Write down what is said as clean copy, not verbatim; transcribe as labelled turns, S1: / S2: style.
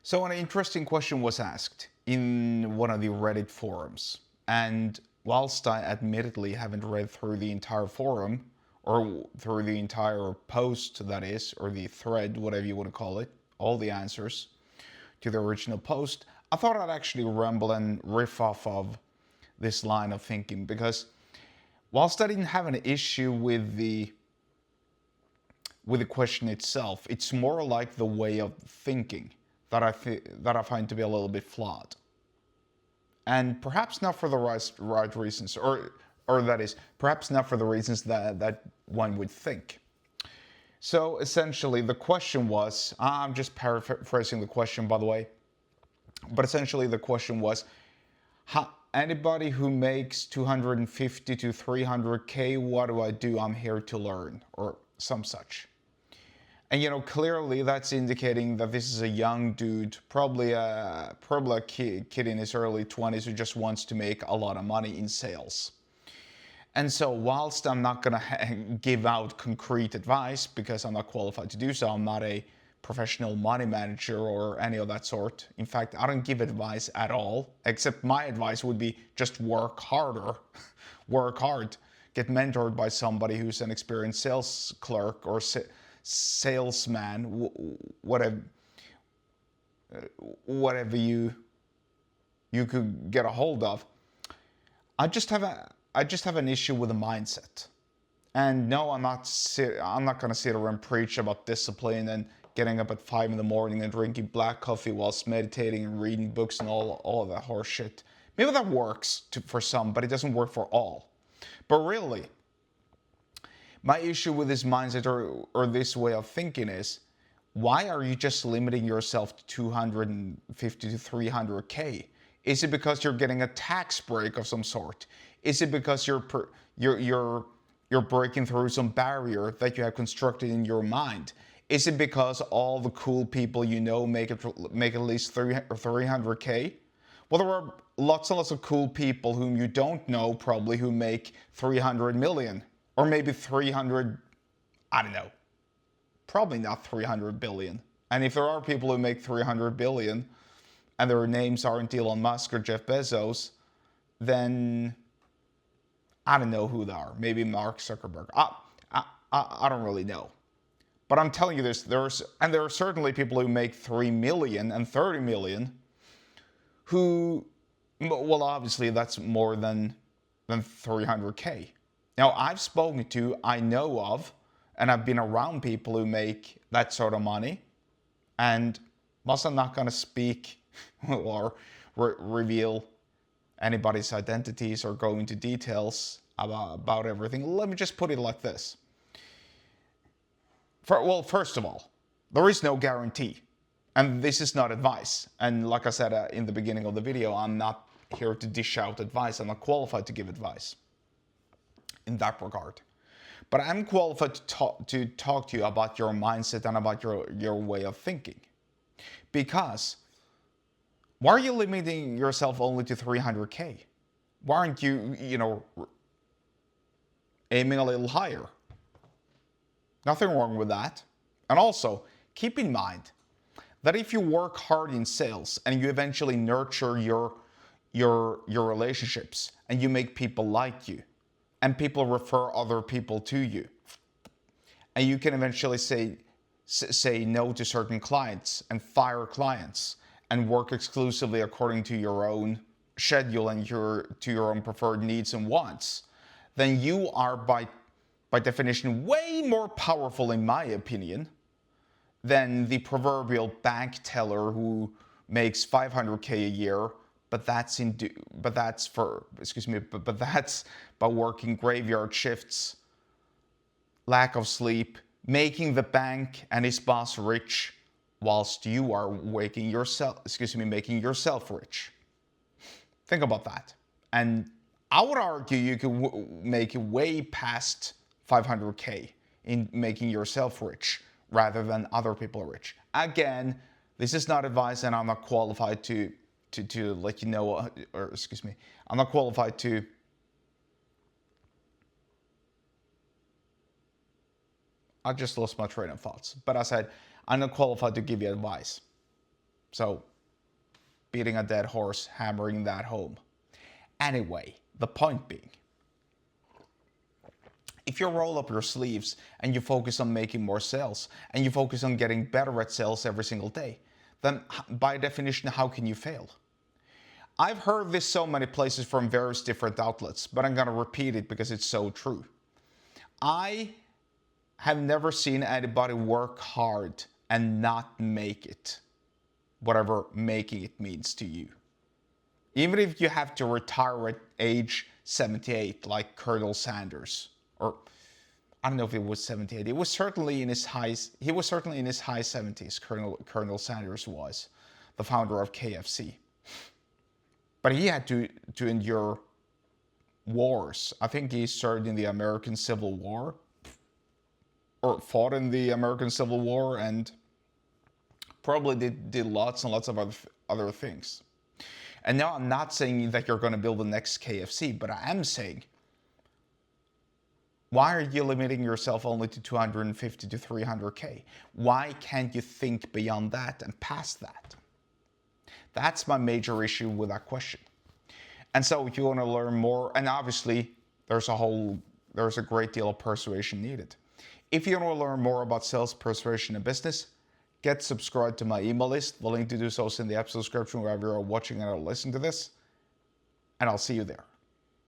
S1: So an interesting question was asked in one of the Reddit forums. And whilst I admittedly haven't read through the entire forum, or through the entire post that is, or the thread, whatever you want to call it, all the answers to the original post, I thought I'd actually ramble and riff off of this line of thinking because whilst I didn't have an issue with the question itself, it's more like the way of thinking that I find to be a little bit flawed, and perhaps not for the right reasons, or that is perhaps not for the reasons that one would think. So essentially, the question was, I'm just paraphrasing the question, by the way, but essentially the question was, anybody who makes 250 to 300k, what do I do? I'm here to learn, or some such. And clearly that's indicating that this is a young dude, probably a kid in his early 20s who just wants to make a lot of money in sales. And so whilst I'm not going to give out concrete advice because I'm not qualified to do so, I'm not a professional money manager or any of that sort. In fact, I don't give advice at all, except my advice would be just work harder, work hard, get mentored by somebody who's an experienced sales clerk or salesman, whatever you could get a hold of. I just have an issue with the mindset. And no, I'm not going to sit around and preach about discipline and getting up at 5 in the morning and drinking black coffee whilst meditating and reading books and all of that horse shit. Maybe that works for some, but it doesn't work for all. But really, my issue with this mindset or this way of thinking is, why are you just limiting yourself to 250 to 300k? Is it because you're getting a tax break of some sort? Is it because you're breaking through some barrier that you have constructed in your mind? Is it because all the cool people you know make at least 300k? Well, there are lots and lots of cool people whom you don't know probably who make 300 million. Or maybe 300, I don't know, probably not 300 billion. And if there are people who make 300 billion and their names aren't Elon Musk or Jeff Bezos, then I don't know who they are. Maybe Mark Zuckerberg. I don't really know. But I'm telling you this, there are certainly people who make 3 million and 30 million who, well, obviously that's more than 300k. Now, I've spoken to, I know of, and I've been around people who make that sort of money. And whilst I'm not going to speak or reveal anybody's identities or go into details about everything, let me just put it like this. First of all, there is no guarantee. And this is not advice. And like I said in the beginning of the video, I'm not here to dish out advice. I'm not qualified to give advice in that regard. But I'm qualified to talk to you about your mindset and about your way of thinking. Because why are you limiting yourself only to 300k? Why aren't you, aiming a little higher? Nothing wrong with that. And also, keep in mind that if you work hard in sales and you eventually nurture your relationships and you make people like you, and people refer other people to you, and you can eventually say no to certain clients and fire clients and work exclusively according to your own schedule and to your own preferred needs and wants, then you are by definition way more powerful, in my opinion, than the proverbial bank teller who makes 500k a year. But that's by working graveyard shifts, lack of sleep, making the bank and his boss rich, whilst you are making yourself rich. Think about that. And I would argue you could make it way past 500k in making yourself rich rather than other people rich. Again, this is not advice, and I'm not qualified to let you know, I'm not qualified to I just lost my train of thoughts. But I said, I'm not qualified to give you advice. So, beating a dead horse, hammering that home. Anyway, the point being, if you roll up your sleeves and you focus on making more sales and you focus on getting better at sales every single day, then by definition, how can you fail? I've heard this so many places from various different outlets, but I'm going to repeat it because it's so true. I have never seen anybody work hard and not make it, whatever making it means to you. Even if you have to retire at age 78 like Colonel Sanders, or I don't know if it was 78. It was certainly in his he was certainly in his high 70s, Colonel Sanders was, the founder of KFC. But he had to endure wars. I think he served in the American Civil War, or fought in the American Civil War, and probably did lots and lots of other things. And now I'm not saying that you're going to build the next KFC, but I am saying, why are you limiting yourself only to 250 to 300K? Why can't you think beyond that and past that? That's my major issue with that question. And so if you want to learn more, and obviously there's a great deal of persuasion needed. If you want to learn more about sales, persuasion, and business, get subscribed to my email list. The link to do so is in the episode description wherever you're watching or listening to this. And I'll see you there.